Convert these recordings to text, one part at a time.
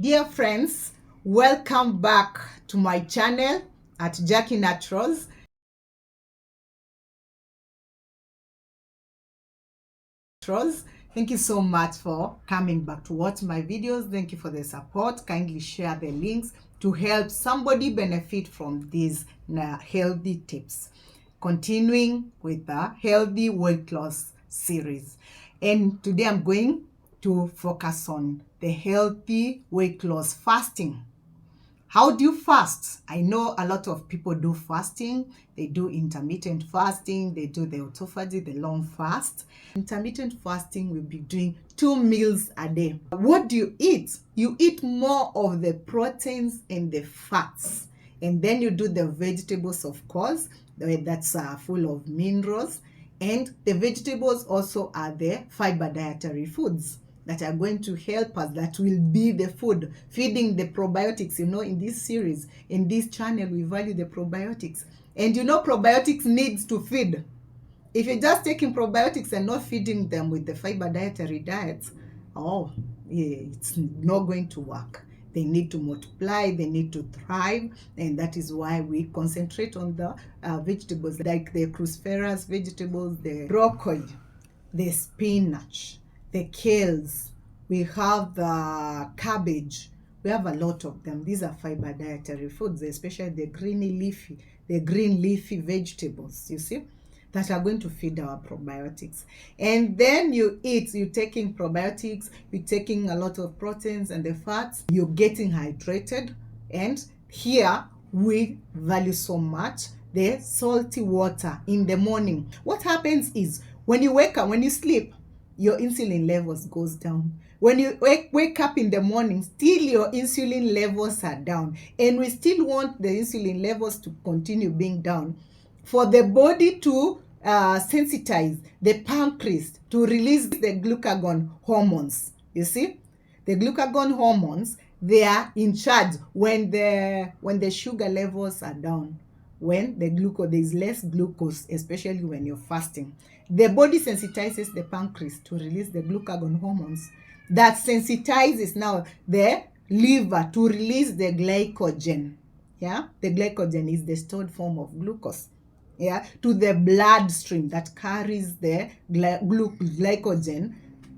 Dear friends, welcome back to my channel at Jackie Naturals. Thank you so much for coming back to watch my videos. Thank you for the support. Kindly share the links to help somebody benefit from these healthy tips. Continuing with the healthy weight loss series. And today I'm going to focus on the healthy weight loss fasting. How do you fast? I know a lot of people do fasting. They do intermittent fasting. They do the autophagy, the long fast. Intermittent fasting will be doing 2 meals a day. What do you eat? You eat more of the proteins and the fats. And then you do the vegetables, of course, that's full of minerals. And the vegetables also are the fiber dietary foods that are going to help us, that will be the food feeding the probiotics. In this series, in this channel, we value the probiotics. And probiotics needs to feed. If you're just taking probiotics and not feeding them with the fiber dietary diets, it's not going to work. They need to multiply, they need to thrive, and that is why we concentrate on the vegetables like the cruciferous vegetables, the broccoli, the spinach, the kales. We have the cabbage. We have a lot of them. These are fiber dietary foods, especially the green leafy vegetables, you see, that are going to feed our probiotics. And then you're taking probiotics, you're taking a lot of proteins and the fats, you're getting hydrated. And here we value so much the salty water in the morning. What happens is when you wake up, when you sleep, your insulin levels goes down. When you wake up in the morning, still your insulin levels are down. And we still want the insulin levels to continue being down for the body to sensitize the pancreas to release the glucagon hormones. You see, the glucagon hormones, they are in charge when the sugar levels are down. When there is less glucose, especially when you're fasting, the body sensitizes the pancreas to release the glucagon hormones. That sensitizes now the liver to release the glycogen. Yeah, the glycogen is the stored form of glucose. Yeah, to the bloodstream that carries the glycogen,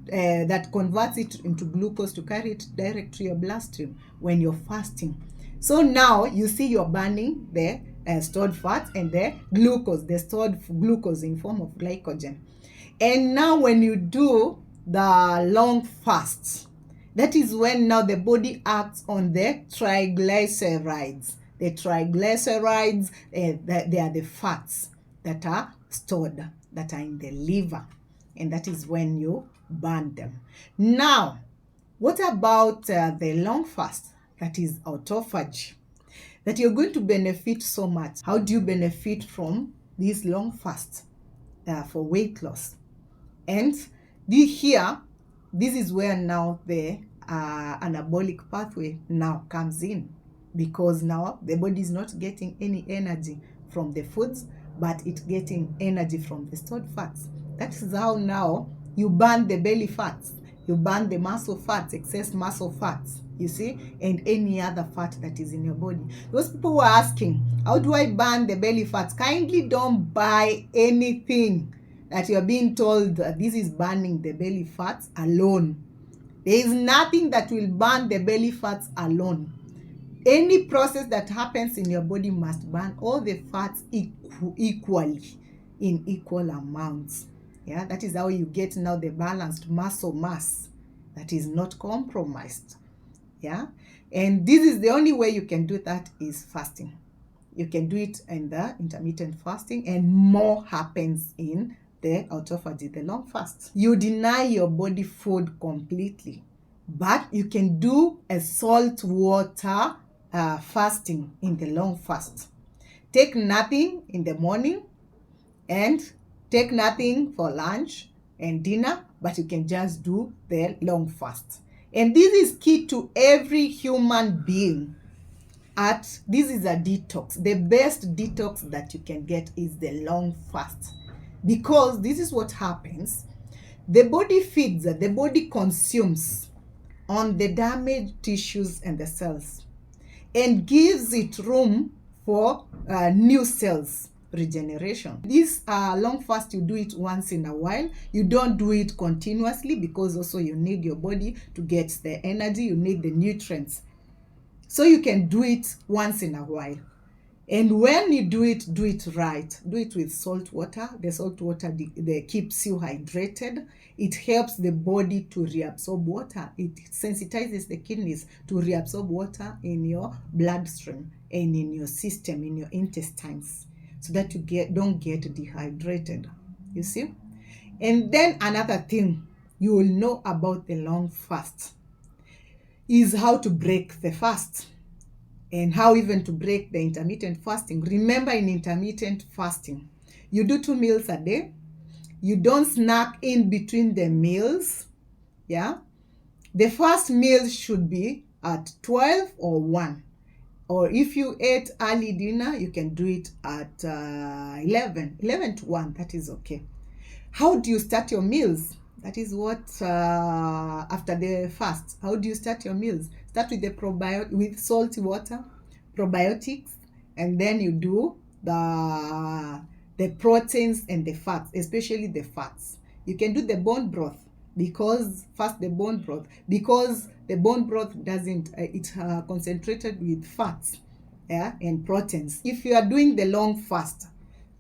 that converts it into glucose to carry it direct to your bloodstream when you're fasting. So now you see you're burning the stored fat and the glucose, the stored glucose in form of glycogen. And now when you do the long fast, that is when now the body acts on the triglycerides. The triglycerides, they are the fats that are stored, that are in the liver. And that is when you burn them. Now, what about the long fast? That is autophagy. That you're going to benefit so much. How do you benefit from this long fast for weight loss? And this is where now the anabolic pathway now comes in, because now the body is not getting any energy from the foods, but it's getting energy from the stored fats. That is how now you burn the belly fats, you burn the muscle fats, excess muscle fats, you see, and any other fat that is in your body. Those people who are asking, how do I burn the belly fats? Kindly don't buy anything that you're being told that this is burning the belly fats alone. There is nothing that will burn the belly fats alone. Any process that happens in your body must burn all the fats equally, in equal amounts. Yeah, that is how you get now the balanced muscle mass that is not compromised. Yeah, and this is the only way you can do that is fasting. You can do it in the intermittent fasting, and more happens in the autophagy, the long fast. You deny your body food completely, but you can do a salt water fasting in the long fast. Take nothing in the morning and take nothing for lunch and dinner, but you can just do the long fast. And this is key to every human being. This is a detox. The best detox that you can get is the long fast, because this is what happens. The body feeds, the body consumes on the damaged tissues and the cells and gives it room for new cells regeneration. This long fast, you do it once in a while. You don't do it continuously, because also you need your body to get the energy, you need the nutrients. So you can do it once in a while. And when you do it right. Do it with salt water. The salt water keeps you hydrated. It helps the body to reabsorb water. It sensitizes the kidneys to reabsorb water in your bloodstream and in your system, in your intestines, so that you don't get dehydrated. You see? And then another thing you will know about the long fast is how to break the fast, and how even to break the intermittent fasting. Remember, in intermittent fasting, you do 2 meals a day. You don't snack in between the meals. Yeah. The first meal should be at 12 or 1. Or if you ate early dinner, you can do it at 11 to 1. That is okay. How do you start your meals? That is what, after the fast, how do you start your meals? Start with with salty water, probiotics, and then you do the proteins and the fats, especially the fats. You can do the bone broth, because the bone broth doesn't, it's concentrated with fats, yeah, and proteins. If you are doing the long fast,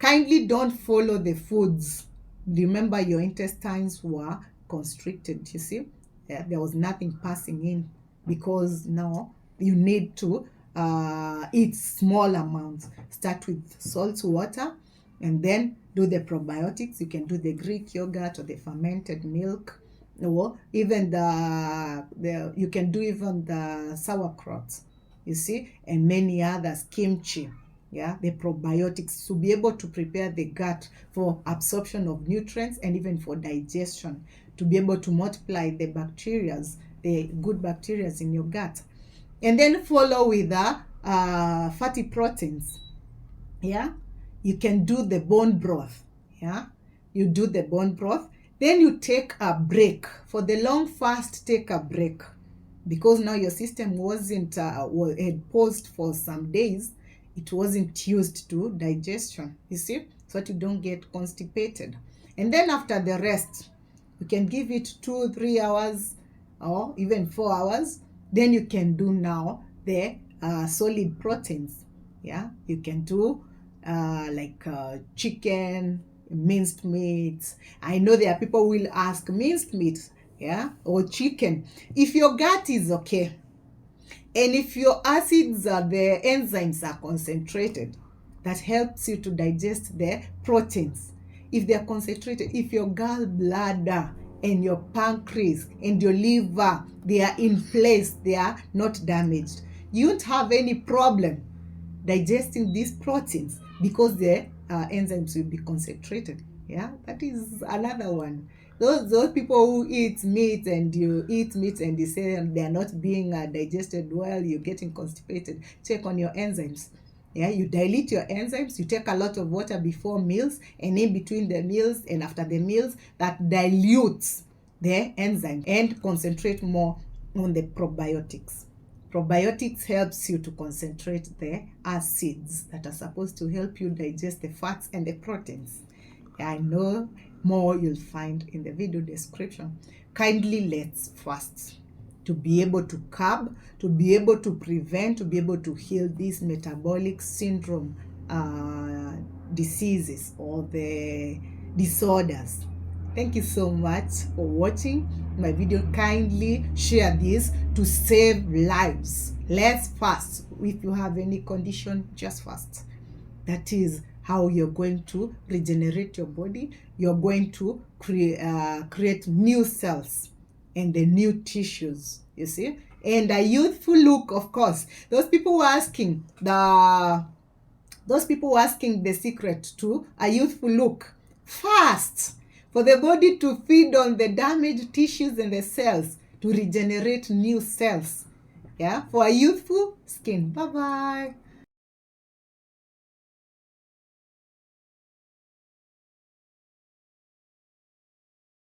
kindly don't follow the foods. Remember, your intestines were constricted, you see. Yeah, there was nothing passing in, because now you need to eat small amounts. Start with salt water, and then do the probiotics. You can do the Greek yogurt or the fermented milk, or even you can do even the sauerkraut, you see, and many others, kimchi. Yeah, the probiotics, to be able to prepare the gut for absorption of nutrients and even for digestion, to be able to multiply the good bacteria in your gut. And then follow with the fatty proteins. Yeah, you can do the bone broth. Yeah, you do the bone broth. Then you take a break. For the long fast, take a break, because now your system had paused for some days. It wasn't used to digestion, you see, so that you don't get constipated. And then after the rest, you can give it 2-3 hours or even 4 hours. Then you can do now the solid proteins. Yeah, you can do like chicken, minced meat. I know there are people who will ask, minced meat, yeah, or chicken. If your gut is okay, and if your acids, the enzymes are concentrated, that helps you to digest the proteins. If they are concentrated, if your gallbladder and your pancreas and your liver, they are in place, they are not damaged, you won't have any problem digesting these proteins, because the enzymes will be concentrated. Yeah, that is another one. Those people who eat meat, and you eat meat and you say they are not being digested well, you're getting constipated, check on your enzymes. Yeah, you dilute your enzymes, you take a lot of water before meals and in between the meals and after the meals. That dilutes the enzyme and concentrate more on the probiotics. Probiotics helps you to concentrate the acids that are supposed to help you digest the fats and the proteins. I know more you'll find in the video description. Kindly let's fast, to be able to curb, to be able to prevent, to be able to heal these metabolic syndrome diseases or the disorders. Thank you so much for watching my video. Kindly share this to save lives. Let's fast. If you have any condition, just fast. That is how you're going to regenerate your body. You're going to create new cells and the new tissues, you see. And a youthful look, of course. Those people were asking the secret to a youthful look. Fast, for the body to feed on the damaged tissues and the cells, to regenerate new cells. Yeah, for a youthful skin. Bye-bye.